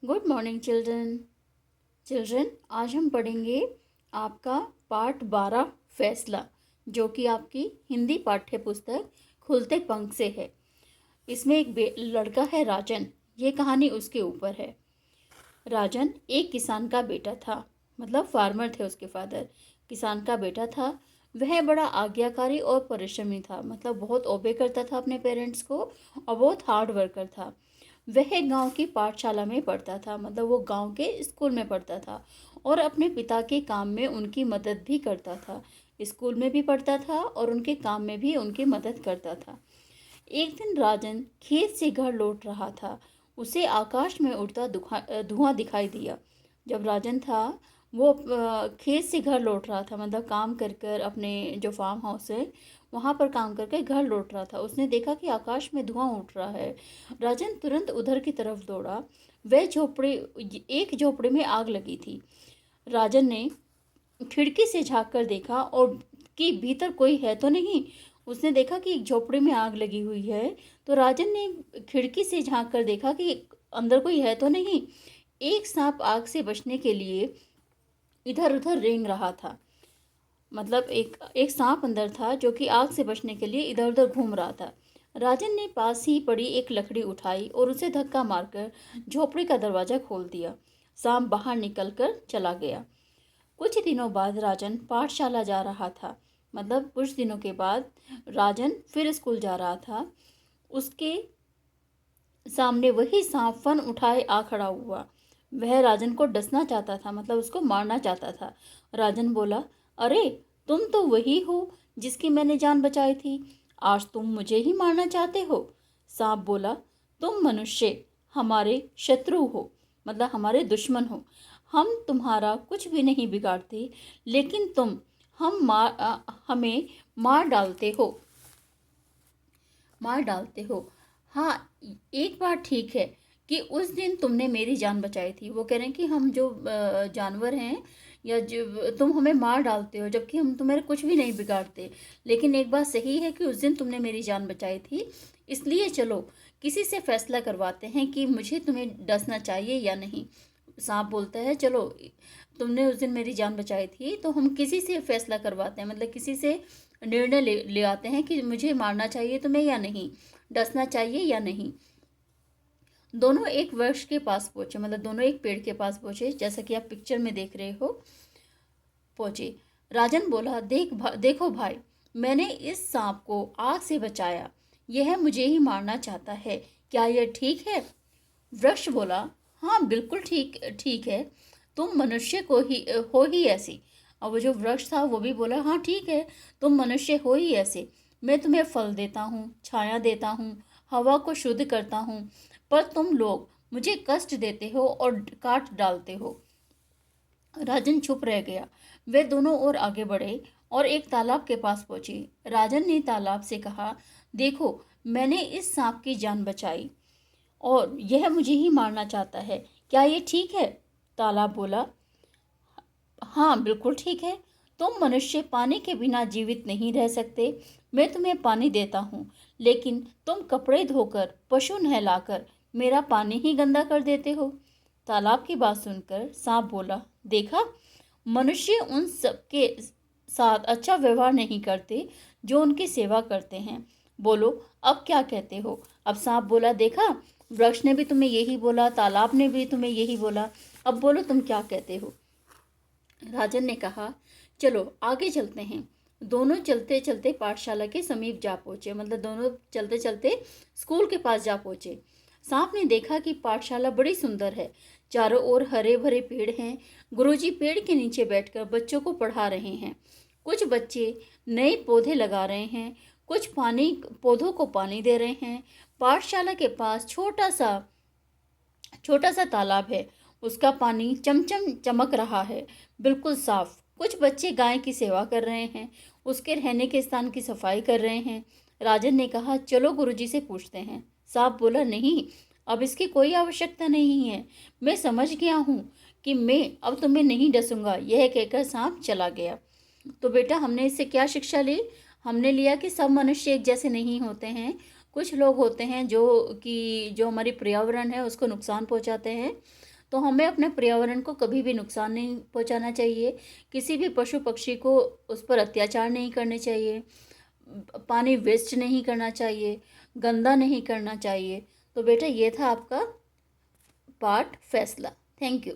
Good morning children. आज हम पढ़ेंगे आपका पार्ट 12 फैसला, जो कि आपकी हिंदी पाठ्य पुस्तक खुलते पंख से है। इसमें एक लड़का है राजन। ये कहानी उसके ऊपर है। राजन एक किसान का बेटा था, मतलब फार्मर थे उसके फादर। किसान का बेटा था। वह बड़ा आज्ञाकारी और परिश्रमी था, मतलब बहुत ओबे करता था अपने पेरेंट्स को और बहुत हार्ड वर्कर था। वह गांव की पाठशाला में पढ़ता था, मतलब वो गांव के स्कूल में पढ़ता था और अपने पिता के काम में उनकी मदद भी करता था। स्कूल में भी पढ़ता था और उनके काम में भी उनकी मदद करता था। एक दिन राजन खेत से घर लौट रहा था। उसे आकाश में उड़ता धुआं दिखाई दिया। जब राजन था वो खेत से घर लौट रहा था, मतलब काम कर कर अपने जो फार्म हाउस है वहाँ पर काम करके घर लौट रहा था। उसने देखा कि आकाश में धुआं उठ रहा है। राजन तुरंत उधर की तरफ दौड़ा। वह झोपड़ी एक झोपड़ी में आग लगी थी। राजन ने खिड़की से झांक कर देखा और कि भीतर कोई है तो नहीं। उसने देखा कि एक झोपड़ी में आग लगी हुई है, तो राजन ने खिड़की से झांक कर देखा कि अंदर कोई है तो नहीं। एक सांप आग से बचने के लिए इधर उधर रेंग रहा था। मतलब एक एक सांप अंदर था जो कि आग से बचने के लिए इधर उधर घूम रहा था। राजन ने पास ही पड़ी एक लकड़ी उठाई और उसे धक्का मारकर झोपड़ी का दरवाजा खोल दिया। सांप बाहर निकलकर चला गया। कुछ दिनों बाद राजन पाठशाला जा रहा था। मतलब कुछ दिनों के बाद राजन फिर स्कूल जा रहा था। उसके सामने वही सांप फन उठाए आ खड़ा हुआ। वह राजन को डसना चाहता था, मतलब उसको मारना चाहता था। राजन बोला, अरे तुम तो वही हो जिसकी मैंने जान बचाई थी। आज तुम मुझे ही मारना चाहते हो। सांप बोला, तुम मनुष्य हमारे शत्रु हो, मतलब हमारे दुश्मन हो। हम तुम्हारा कुछ भी नहीं बिगाड़ते, लेकिन तुम हमें मार डालते हो। हाँ, एक बात ठीक है कि उस दिन तुमने मेरी जान बचाई थी। वो कह रहे हैं कि हम जो जानवर हैं या जो तुम हमें मार डालते हो, जबकि हम तुम्हारे कुछ भी नहीं बिगाड़ते। लेकिन एक बात सही है कि उस दिन तुमने मेरी जान बचाई थी। इसलिए चलो किसी से फैसला करवाते हैं कि मुझे तुम्हें डसना चाहिए या नहीं। सांप बोलता है, चलो तुमने उस दिन मेरी जान बचाई थी तो हम किसी से फैसला करवाते हैं, मतलब किसी से निर्णय ले आते हैं कि मुझे मारना चाहिए तुम्हें या नहीं, डसना चाहिए या नहीं। दोनों एक वृक्ष के पास पहुंचे, मतलब दोनों एक पेड़ के पास पहुंचे, जैसा कि आप पिक्चर में देख रहे हो। पहुंचे। राजन बोला, देखो भाई, मैंने इस सांप को आग से बचाया। यह मुझे ही मारना चाहता है। क्या यह ठीक है? वृक्ष बोला, हाँ बिल्कुल ठीक ठीक है। तुम मनुष्य को ही हो ही ऐसी। और वो जो वृक्ष था वो भी बोला, हाँ ठीक है, तुम मनुष्य हो ही ऐसे। मैं तुम्हें फल देता हूँ, छाया देता हूँ, हवा को शुद्ध करता हूँ, पर तुम लोग मुझे कष्ट देते हो और काट डालते हो। राजन चुप रह गया। वे दोनों और आगे बढ़े और एक तालाब के पास पहुंचे। राजन ने तालाब से कहा, देखो मैंने इस सांप की जान बचाई और यह मुझे ही मारना चाहता है। क्या ये ठीक है? तालाब बोला, हाँ बिल्कुल ठीक है। तुम मनुष्य पानी के बिना जीवित नहीं रह सकते। मैं तुम्हें पानी देता हूँ, लेकिन तुम कपड़े धोकर पशु नहलाकर मेरा पानी ही गंदा कर देते हो। तालाब की बात सुनकर सांप बोला, देखा, मनुष्य उन सबके साथ अच्छा व्यवहार नहीं करते जो उनकी सेवा करते हैं। बोलो अब क्या कहते हो? अब सांप बोला, देखा, वृक्ष ने भी तुम्हें यही बोला, तालाब ने भी तुम्हें यही बोला। अब बोलो तुम क्या कहते हो? राजन ने कहा, चलो आगे चलते हैं। दोनों चलते चलते पाठशाला के समीप जा पहुंचे, मतलब दोनों चलते चलते स्कूल के पास जा पहुंचे। सांप ने देखा कि पाठशाला बड़ी सुंदर है। चारों ओर हरे भरे पेड़ हैं। गुरुजी पेड़ के नीचे बैठकर बच्चों को पढ़ा रहे हैं। कुछ बच्चे नए पौधे लगा रहे हैं, कुछ पौधों को पानी दे रहे हैं। पाठशाला के पास छोटा सा तालाब है। उसका पानी चमचम चमक रहा है, बिल्कुल साफ। कुछ बच्चे गाय की सेवा कर रहे हैं, उसके रहने के स्थान की सफाई कर रहे हैं। राजन ने कहा, चलो गुरुजी से पूछते हैं। सांप बोला, नहीं, अब इसकी कोई आवश्यकता नहीं है। मैं समझ गया हूँ कि मैं अब तुम्हें नहीं डसूंगा। यह कहकर सांप चला गया। तो बेटा, हमने इससे क्या शिक्षा ली? हमने लिया कि सब मनुष्य एक जैसे नहीं होते हैं। कुछ लोग होते हैं जो हमारी पर्यावरण है उसको नुकसान पहुंचाते हैं। तो हमें अपने पर्यावरण को कभी भी नुकसान नहीं पहुंचाना चाहिए, किसी भी पशु पक्षी को उस पर अत्याचार नहीं करने चाहिए, पानी वेस्ट नहीं करना चाहिए, गंदा नहीं करना चाहिए। तो बेटा ये था आपका पाठ फैसला। Thank you.